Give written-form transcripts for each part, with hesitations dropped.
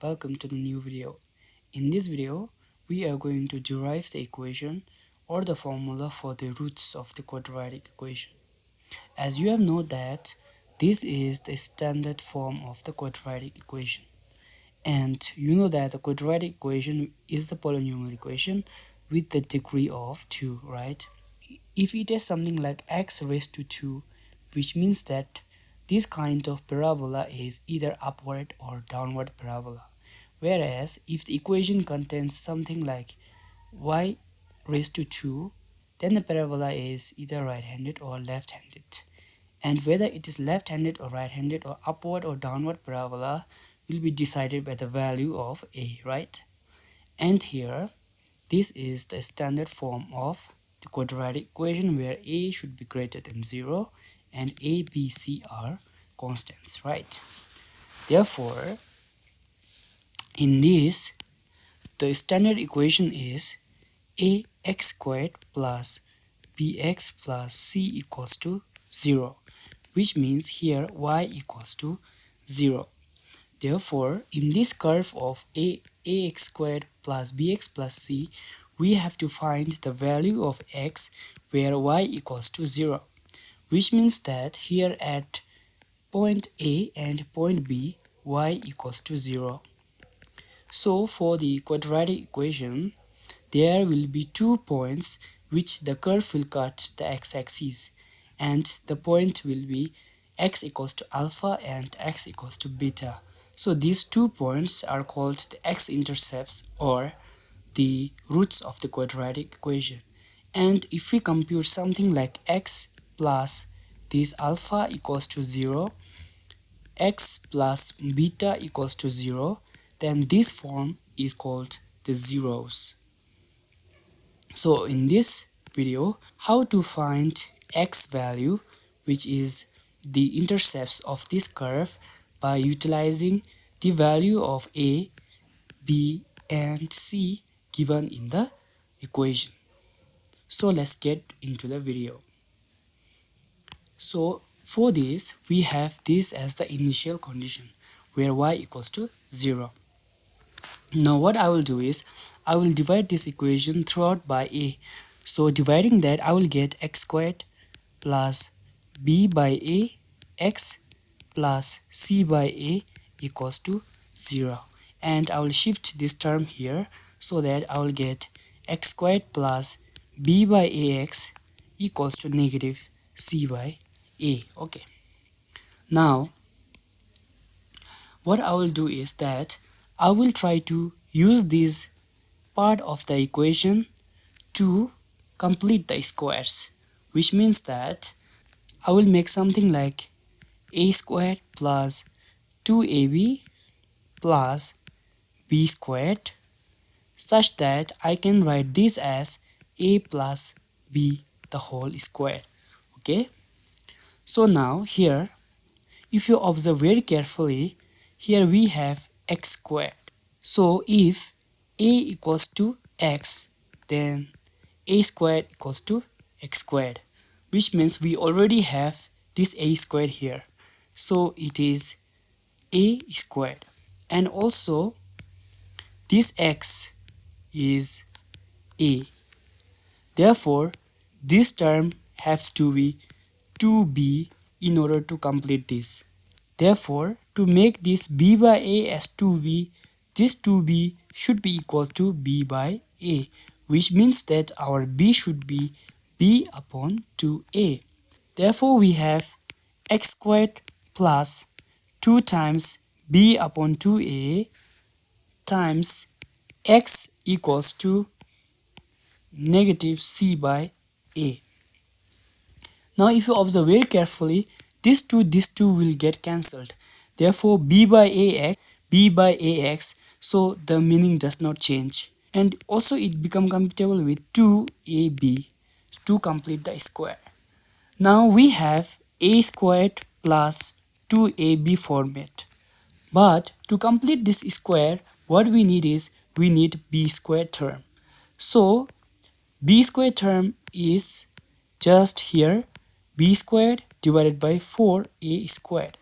welcome to the new video. In this video, we are going to derive the equation or the formula for the roots of the quadratic equation. As you have known that this is the standard form of the quadratic equation. And you know that the quadratic equation is the polynomial equation with the degree of 2, right? If it is something like x raised to 2, which means that this kind of parabola is either upward or downward parabola. Whereas if the equation contains something like y raised to 2, then the parabola is either right-handed or left-handed. And whether it is left-handed or right-handed or upward or downward parabola will be decided by the value of a, right? And here, this is the standard form of the quadratic equation where a should be greater than 0 and a, b, c are constants, right? Therefore, in this, the standard equation is ax squared plus bx plus c equals to 0, which means here y equals to 0. Therefore, in this curve of ax squared plus bx plus c, we have to find the value of x where y equals to 0, which means that here at point A and point B, y equals to 0. So for the quadratic equation, there will be 2 points which the curve will cut the x-axis, and the point will be x equals to alpha and x equals to beta. So these 2 points are called the x-intercepts or the roots of the quadratic equation. And if we compute something like x plus this alpha equals to 0, x plus beta equals to 0, then this form is called the zeros. So in this video, how to find x value, which is the intercepts of this curve, by utilizing the value of a, b and c given in the equation. So let's get into the video. So for this, we have this as the initial condition where y equals to 0. Now what I will do is, I will divide this equation throughout by a. So dividing that, I will get x squared plus b by a x plus c by a equals to 0. And I will shift this term here so that I will get x squared plus b by ax equals to negative c by a. Okay. Now, what I will do is that I will try to use this part of the equation to complete the squares, which means that I will make something like a squared plus 2ab plus b squared, such that I can write this as a plus b the whole square. Okay. So now here, if you observe very carefully, here we have x squared. So if a equals to x, then a squared equals to x squared, which means we already have this a squared here. So it is a squared. And also this x is a. Therefore, this term has to be 2b in order to complete this. Therefore, to make this b by a as 2b, this 2b should be equal to b by a, which means that our b should be b upon 2a. Therefore, we have x squared plus 2 times b upon 2a times x equals to negative c by a. Now if you observe very carefully, these two will get cancelled. Therefore b by ax, so the meaning does not change. And also it becomes computable with 2ab to complete the square. Now we have a squared plus 2ab format. But to complete this square, what we need is, we need b squared term. So b squared term is just here, b squared divided by 4a squared.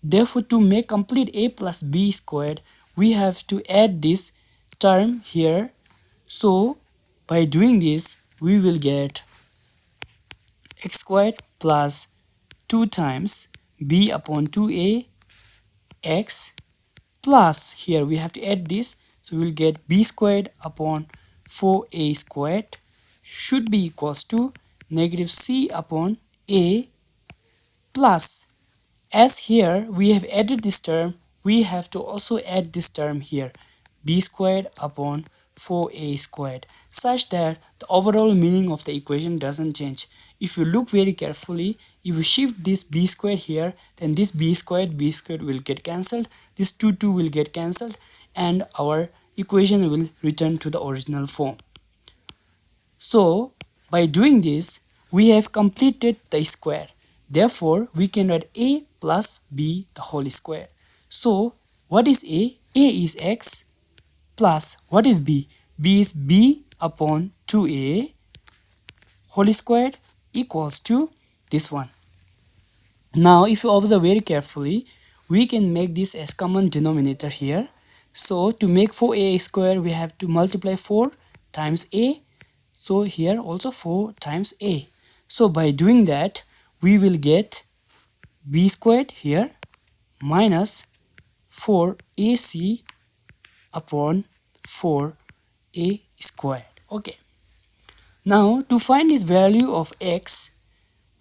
Therefore, to make complete a plus b squared, we have to add this term here. So by doing this, we will get x squared plus 2 times b upon 2a x plus, here we have to add this, so we will get b squared upon 4a squared should be equals to negative c upon a plus, as here we have added this term, we have to also add this term here, b squared upon 4a squared, such that the overall meaning of the equation doesn't change. If you look very carefully, if you shift this b squared here, then this b squared will get cancelled, this 2 will get cancelled, and our equation will return to the original form. So by doing this, we have completed the square. Therefore, we can write a plus b the whole square. So what is a? A is x plus what is b? B is b upon 2a whole squared equals to this one. Now if you observe very carefully, we can make this as common denominator here. So to make 4a square, we have to multiply 4 times a. So here also 4 times a. So by doing that, we will get b squared here minus 4ac upon 4a squared. Okay. Now to find this value of x,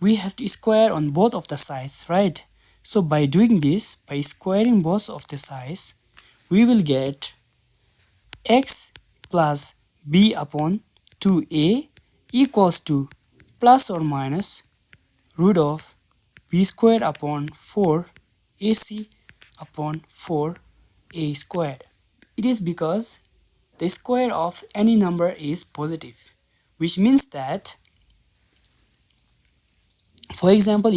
we have to square on both of the sides, right? So by doing this, by squaring both of the sides, we will get x plus b upon 2a equals to plus or minus root of b squared upon 4ac upon 4a squared. It is because the square of any number is positive, which means that, for example,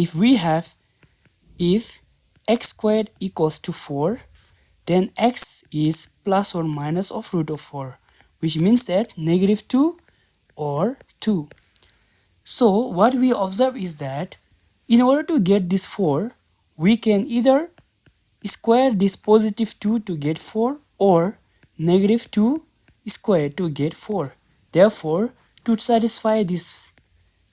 if x squared equals to 4, then x is plus or minus of root of 4, which means that negative 2 or 2. So what we observe is that in order to get this 4, we can either square this positive 2 to get 4 or negative 2 squared to get 4. Therefore, to satisfy this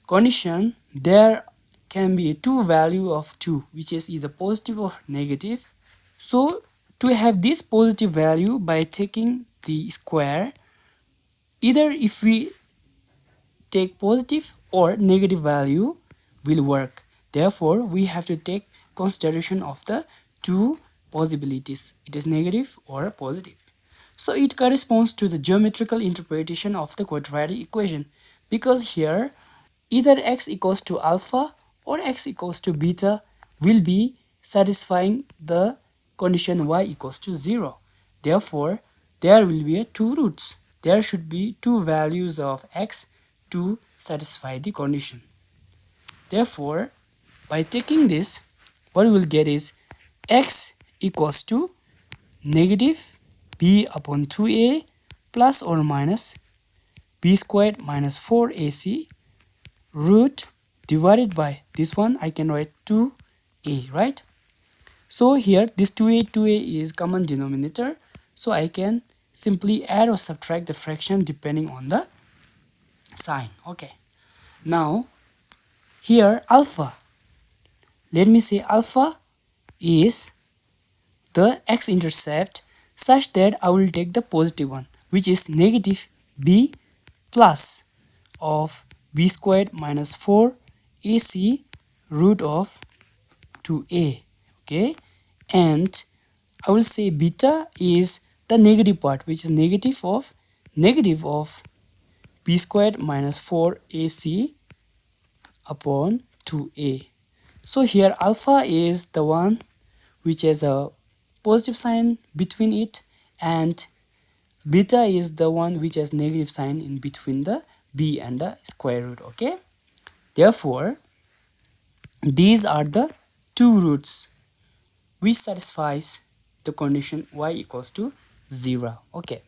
condition, there can be two value of 2, which is either positive or negative. So to have this positive value, by taking the square, either if we take positive or negative value will work. Therefore, we have to take consideration of the two possibilities. It is negative or positive. So it corresponds to the geometrical interpretation of the quadratic equation, because here either x equals to alpha or x equals to beta will be satisfying the condition y equals to 0. Therefore, there will be two roots. There should be two values of x to satisfy the condition. Therefore, by taking this, what we will get is x equals to negative b upon 2a plus or minus b squared minus 4ac root divided by this one, I can write 2a, right? So here this 2a is common denominator, so I can simply add or subtract the fraction depending on the sign. Okay, now here alpha, let me say alpha is the x-intercept such that I will take the positive one, which is negative b plus of b squared minus 4ac root of 2a. Okay, and I will say beta is the negative part, which is negative of b squared minus 4ac upon 2a. So here alpha is the one which has a positive sign between it, and beta is the one which has negative sign in between the b and the square root. Okay, therefore these are the two roots which satisfies the condition y equals to 0. Okay,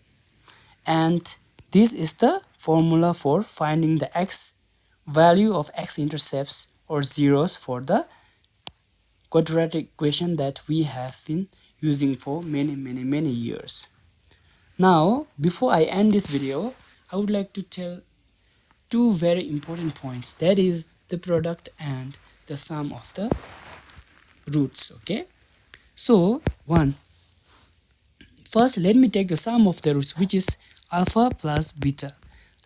and this is the formula for finding the x value of x-intercepts or zeros for the quadratic equation that we have been using for many years. Now, before I end this video, I would like to tell two very important points, that is the product and the sum of the roots. Okay, so first let me take the sum of the roots, which is alpha plus beta.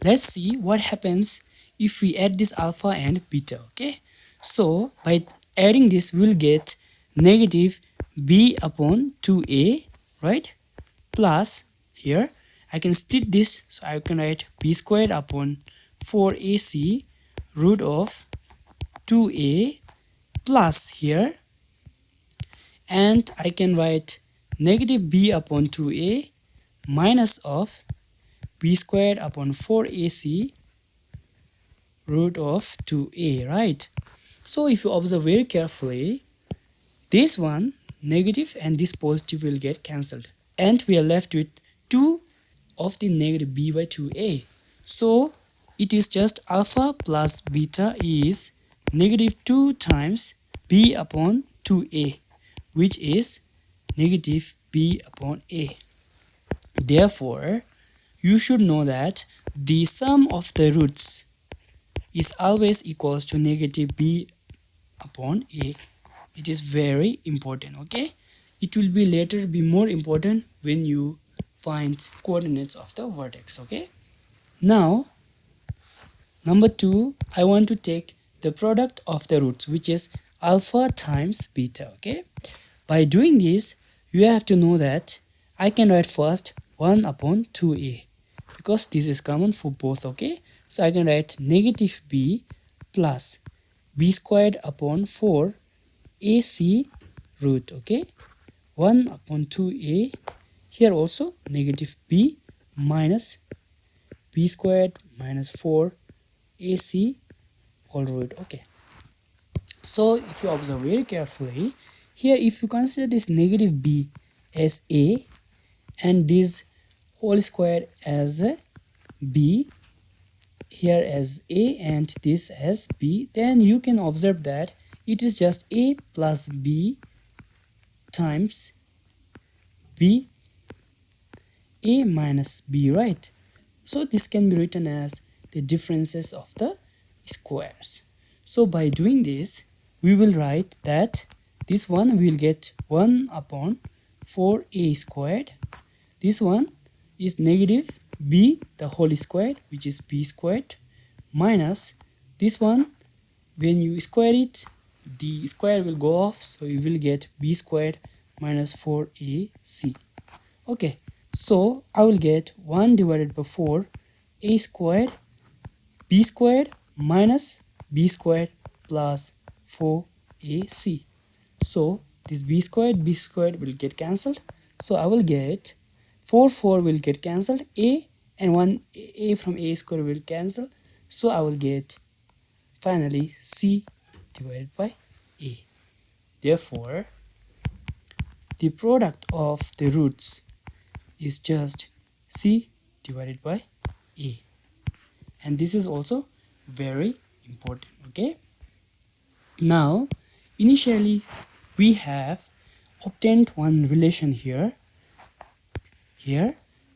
Let's see what happens if we add this alpha and beta. Okay, so by adding this we'll get negative b upon 2a, right, plus here I can split this, so I can write b squared upon 4ac root of 2a plus here, and I can write negative b upon 2a minus of b squared upon 4ac root of 2a, right? So if you observe very carefully, this one negative and this positive will get cancelled, and we are left with 2 of the negative b by 2a. So it is just alpha plus beta is negative 2 times b upon 2a, which is negative b upon a. Therefore, you should know that the sum of the roots is always equals to negative b upon a. It is very important. Okay, it will be later be more important when you find coordinates of the vertex. Okay, now number 2, I want to take the product of the roots, which is alpha times beta. Okay, by doing this you have to know that I can write first 1 upon 2a, because this is common for both. Okay, so I can write negative b plus b squared upon 4 ac root, okay, 1 upon 2a, here also negative b minus b squared minus 4 ac whole root. Okay, so if you observe very carefully here, if you consider this negative b as a and this whole square as b, here as a and this as b, then you can observe that it is just a plus b times b, a minus b, right? So this can be written as the differences of the squares. So by doing this we will write that this one will get 1 upon 4a squared, this one is negative b the whole squared, which is b squared, minus this one, when you square it the square will go off, so you will get b squared minus 4ac. Okay, so I will get 1 divided by 4 a squared b squared minus b squared plus 4ac. So this b squared will get cancelled, so I will get 4 will get cancelled, a and 1 a from a square will cancel, so I will get finally c divided by a. Therefore, the product of the roots is just c divided by a, and this is also very important. Okay, now initially we have obtained one relation here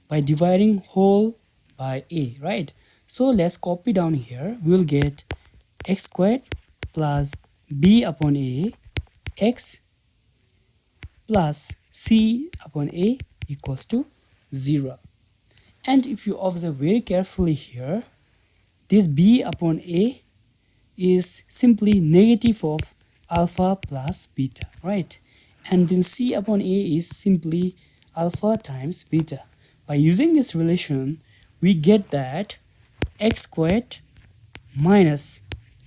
by dividing whole by a, right? So let's copy down here. We'll get x squared plus b upon a x plus c upon a equals to 0. And if you observe very carefully here, this b upon a is simply negative of alpha plus beta, right? And then c upon a is simply alpha times beta. By using this relation we get that x squared minus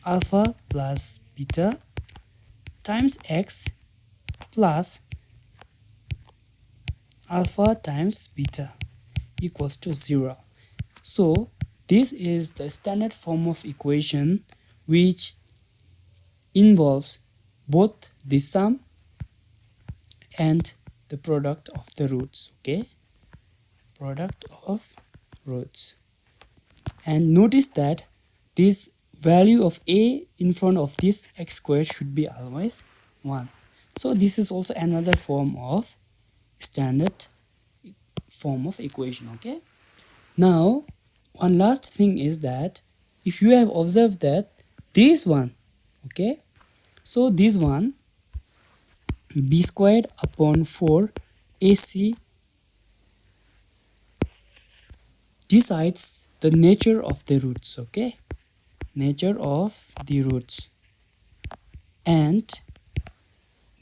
alpha plus beta times x plus alpha times beta equals to 0. So this is the standard form of equation which involves both the sum and the product of the roots. Okay, product of roots. And notice that this value of a in front of this x squared should be always 1. So this is also another form of standard form of equation. Okay, now one last thing is that if you have observed that this one, okay, so this one b squared upon 4 ac decides the nature of the roots. Okay, nature of the roots, and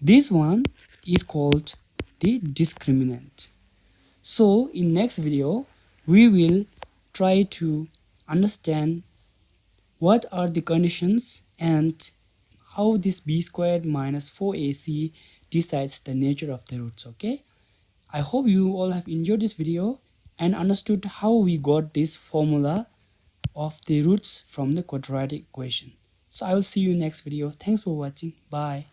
this one is called the discriminant. So in next video we will try to understand what are the conditions and how this b squared minus 4ac decides the nature of the roots. Okay, I hope you all have enjoyed this video and understood how we got this formula of the roots from the quadratic equation. So I will see you in next video. Thanks for watching. Bye.